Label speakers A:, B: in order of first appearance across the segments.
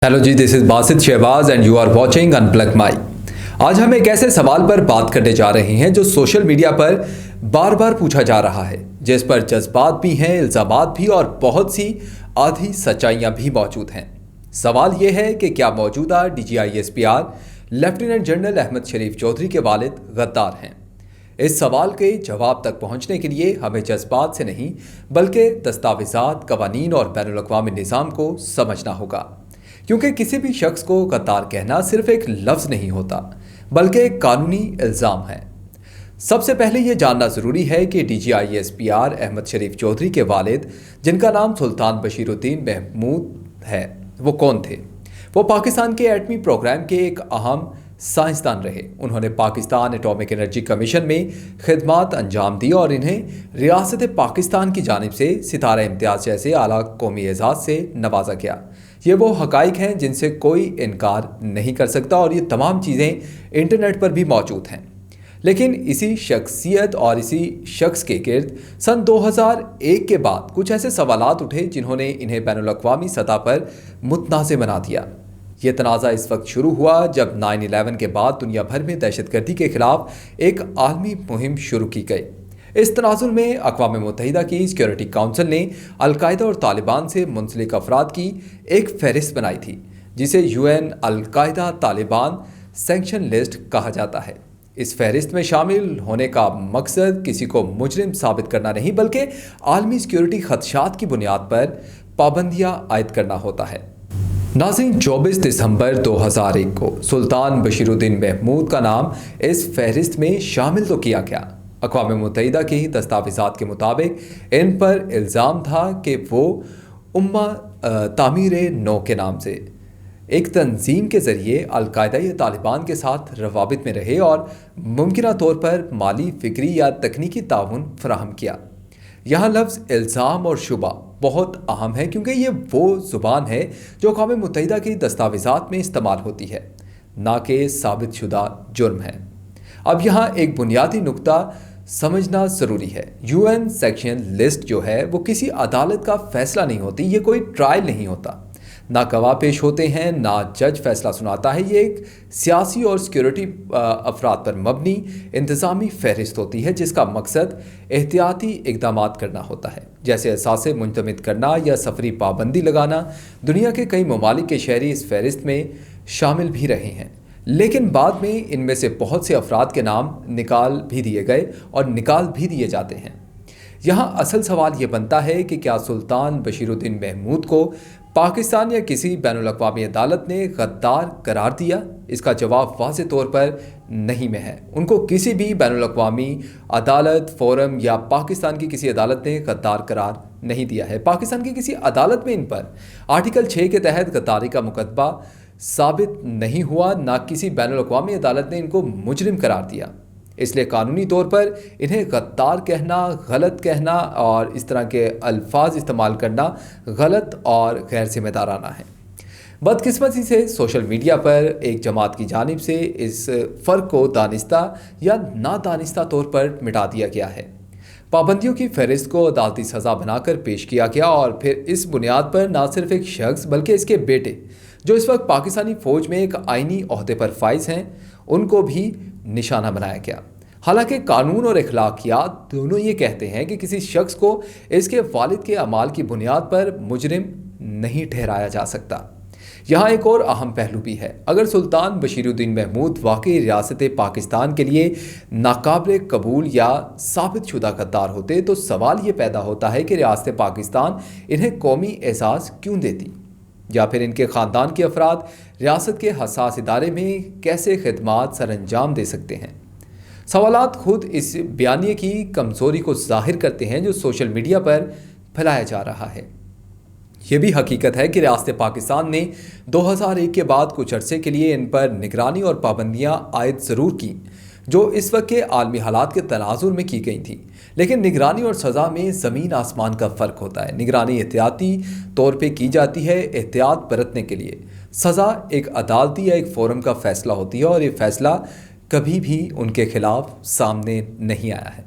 A: Hello जी, this is Basit Shahbaz and you are watching unplug my. आज हम एक ऐसे सवाल पर बात करने जा रहे हैं जो सोशल मीडिया पर बार बार पूछा जा रहा है, जिस पर जज्बात भी हैं, इल्जामात भी और बहुत सी आधी सच्चाइयां भी मौजूद हैं। सवाल ये है कि क्या मौजूदा DGISPR लेफ्टिनेंट जनरल अहमद शरीफ चौधरी के वालिद गद्दार हैं? इस सवाल के जवाब तक पहुंचने के लिए हमें जज्बात से नहीं बल्कि दस्तावेजात, कवानीन और बैनुल-अक़वामी निज़ाम को समझना होगा, क्योंकि किसी भी शख्स को गद्दार कहना सिर्फ एक लफ्ज़ नहीं होता बल्कि एक कानूनी इल्ज़ाम है। सबसे पहले ये जानना ज़रूरी है कि DGISPR अहमद शरीफ चौधरी के वालिद, जिनका नाम सुल्तान बशीरुद्दीन महमूद है, वो कौन थे? वो पाकिस्तान के एटमी प्रोग्राम के एक अहम साइंसदान रहे। उन्होंने पाकिस्तान एटॉमिक एनर्जी कमीशन में खिदमात अंजाम दी और इन्हें रियासत पाकिस्तान की जानिब से सितारा इम्तियाज़ जैसे आला कौमी एजाज़ से नवाजा गया। ये वो हक़ाइक़ हैं जिनसे कोई इनकार नहीं कर सकता और ये तमाम चीज़ें इंटरनेट पर भी मौजूद हैं। लेकिन इसी शख्सियत और इसी शख्स के गिर्द सन 2001 के बाद कुछ ऐसे सवालात उठे जिन्होंने इन्हें बैनुल-अक़वामी सतह पर मुतनाज़ बना दिया। ये तनाज़ा इस वक्त शुरू हुआ जब 9/11 के बाद दुनिया भर में दहशतगर्दी के खिलाफ एक आलमी मुहिम शुरू की गई। इस तनाज़ुर में अक़वाम मुत्तहिदा की सिक्योरिटी काउंसिल ने अल-कायदा और तालिबान से मुंसलिक अफराद की एक फहरिस्त बनाई थी, जिसे UN al Qaeda Taliban sanction list कहा जाता है। इस फहरिस्त में शामिल होने का मकसद किसी को मुजरिम साबित करना नहीं बल्कि आलमी सिक्योरिटी खदशात की बुनियाद पर पाबंदियाँ आयद करना होता है। नाज़रीन, 24 दिसंबर 2001 को सुल्तान बशीरुद्दीन महमूद का नाम इस फहरिस्त में शामिल तो किया गया। अक़वाम मुत्तहिदा के ही दस्तावेज़ात के मुताबिक इन पर इल्ज़ाम था कि वो उम्मा तामीर-ए-नौ के नाम से एक तंजीम के ज़रिए अल-कायदा या तालिबान के साथ रवाबित में रहे और मुमकिना तौर पर माली, फ़िक्री या तकनीकी ताउन फराहम किया। यहाँ लफ्ज़ इल्ज़ाम और शुबा बहुत अहम है, क्योंकि ये वो ज़ुबान है जो अक़वाम मुत्तहिदा की दस्तावेज़ात में इस्तेमाल होती है, ना कि साबित शुदा जुर्म है। अब यहाँ एक बुनियादी नुक्ता समझना ज़रूरी है। UN सैंक्शन लिस्ट जो है वो किसी अदालत का फ़ैसला नहीं होती, ये कोई ट्रायल नहीं होता, ना गवाह पेश होते हैं, ना जज फैसला सुनाता है। ये एक सियासी और सिक्योरिटी अफराद पर मबनी इंतज़ामी फहरिस्त होती है, जिसका मकसद एहतियाती इक़दामात करना होता है, जैसे असासे मुंतमिद करना या सफरी पाबंदी लगाना। दुनिया के कई ममालिक के शहरी इस फहरिस्त में शामिल भी रहे हैं, लेकिन बाद में इनमें से बहुत से अफराद के नाम निकाल भी दिए गए और निकाल भी दिए जाते हैं। यहाँ असल सवाल ये बनता है कि क्या सुल्तान बशीरुद्दीन महमूद को पाकिस्तान या किसी बैनुल-अक़वामी अदालत ने गद्दार करार दिया? इसका जवाब वाज़ेह तौर पर नहीं में है। उनको किसी भी बैनुल-अक़वामी अदालत, फोरम या पाकिस्तान की किसी अदालत ने गद्दार करार नहीं दिया है। पाकिस्तान की किसी अदालत में इन पर आर्टिकल 6 के तहत गद्दारी का मुकदमा साबित नहीं हुआ, ना किसी बैनुल-अक़वामी अदालत ने इनको मुजरिम करार दिया। इसलिए कानूनी तौर पर इन्हें गद्दार कहना, गलत कहना और इस तरह के अल्फाज इस्तेमाल करना गलत और गैर जिम्मेदाराना है। बदकिस्मती से सोशल मीडिया पर एक जमात की जानिब से इस फ़र्क को दानिस्ता या नादानिस्ता तौर पर मिटा दिया गया है। पाबंदियों की फहरिस्त को अदालती सज़ा बनाकर पेश किया गया और फिर इस बुनियाद पर ना सिर्फ एक शख्स बल्कि इसके बेटे, जो इस वक्त पाकिस्तानी फ़ौज में एक आइनी ओहदे पर फाइज हैं, उनको भी निशाना बनाया गया। हालांकि कानून और अखलाकियात दोनों ये कहते हैं कि किसी शख्स को इसके वालिद के अमाल की बुनियाद पर मुजरिम नहीं ठहराया जा सकता। यहाँ एक और अहम पहलू भी है। अगर सुल्तान बशीरुद्दीन महमूद वाकई रियासत पाकिस्तान के लिए नाकाबिल कबूल या साबित शुदा गद्दार होते, तो सवाल ये पैदा होता है कि रियासत पाकिस्तान इन्हें कौमी एजाज़ क्यों देती, या फिर इनके ख़ानदान के अफराद रियासत के हसास इदारे में कैसे खिदमात सर अंजाम दे सकते हैं। सवालात खुद इस बयानिए की कमज़ोरी को ज़ाहिर करते हैं जो सोशल मीडिया पर फैलाया जा रहा है। ये भी हकीकत है कि रियासत पाकिस्तान ने 2001 के बाद कुछ अरसे के लिए इन पर निगरानी और पाबंदियाँ आयद ज़रूर की, जो इस वक्त के आलमी हालात के तनाजुर में की गई थी। लेकिन निगरानी और सज़ा में ज़मीन आसमान का फ़र्क होता है। निगरानी एहतियाती तौर पे की जाती है, एहतियात बरतने के लिए। सज़ा एक अदालती या एक फ़ोरम का फ़ैसला होती है और ये फ़ैसला कभी भी उनके खिलाफ सामने नहीं आया है।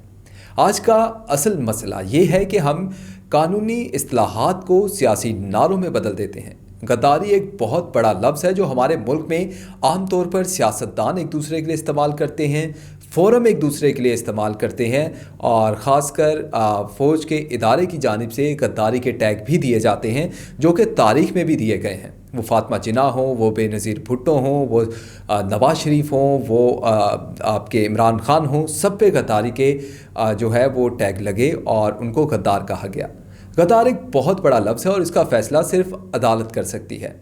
A: आज का असल मसला ये है कि हम कानूनी इस्तिलाहात को सियासी नारों में बदल देते हैं। गद्दारी एक बहुत बड़ा लफ्ज़ है जो हमारे मुल्क में आम तौर पर सियासतदान एक दूसरे के लिए इस्तेमाल करते हैं, फोरम एक दूसरे के लिए इस्तेमाल करते हैं और ख़ासकर फ़ौज के इदारे की जानिब से गद्दारी के टैग भी दिए जाते हैं जो कि तारीख़ में भी दिए गए हैं। वो फातिमा जिन्ना हो, वो बेनज़ीर भुट्टो हों, वो नवाज़ शरीफ हों, वो आपके इमरान खान हों, सब पे गद्दारी के जो है वो टैग लगे और उनको गद्दार कहा गया। गद्दार एक बहुत बड़ा लफ्ज़ है और इसका फ़ैसला सिर्फ अदालत कर सकती है।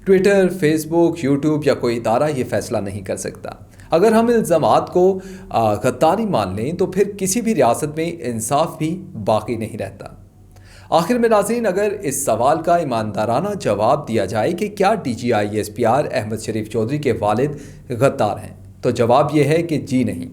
A: ट्विटर, फेसबुक, यूट्यूब या कोई इदारा ये फ़ैसला नहीं कर सकता। अगर हम इल्ज़ामात को गद्दारी मान लें तो फिर किसी भी रियासत में इंसाफ भी बाकी नहीं रहता। आखिर में नाज़रीन, अगर इस सवाल का ईमानदाराना जवाब दिया जाए कि क्या DGISPR अहमद शरीफ चौधरी के वालिद गद्दार हैं, तो जवाब यह है कि जी नहीं।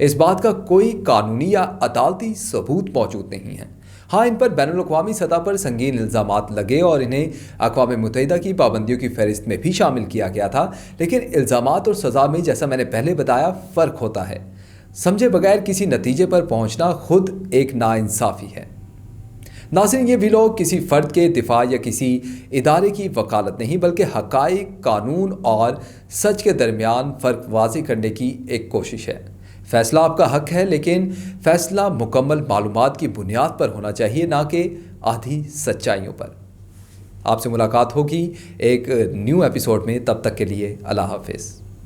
A: इस बात का कोई कानूनी या अदालती सबूत मौजूद नहीं है। हाँ, इन पर बैनुल-अक़वामी सतह पर संगीन इल्ज़ामात लगे और इन्हें अक़वाम मुत्तहिदा की पाबंदियों की फ़हरिस्त में भी शामिल किया गया था, लेकिन इल्ज़ामात और सज़ा में, जैसा मैंने पहले बताया, फ़र्क होता है। समझे बगैर किसी नतीजे पर पहुँचना खुद एक नाइंसाफ़ी है। नाज़रीन, ये व्लॉग किसी फ़र्द के दिफा या किसी इदारे की वकालत नहीं, बल्कि हक़ाइक़, कानून और सच के दरमियान फ़र्क वाज़ेह करने की एक कोशिश है। फ़ैसला आपका हक़ है, लेकिन फ़ैसला मुकम्मल मालूमात की बुनियाद पर होना चाहिए, ना कि आधी सच्चाइयों पर। आपसे मुलाकात होगी एक न्यू एपिसोड में, तब तक के लिए अल्लाह हाफ़िज़।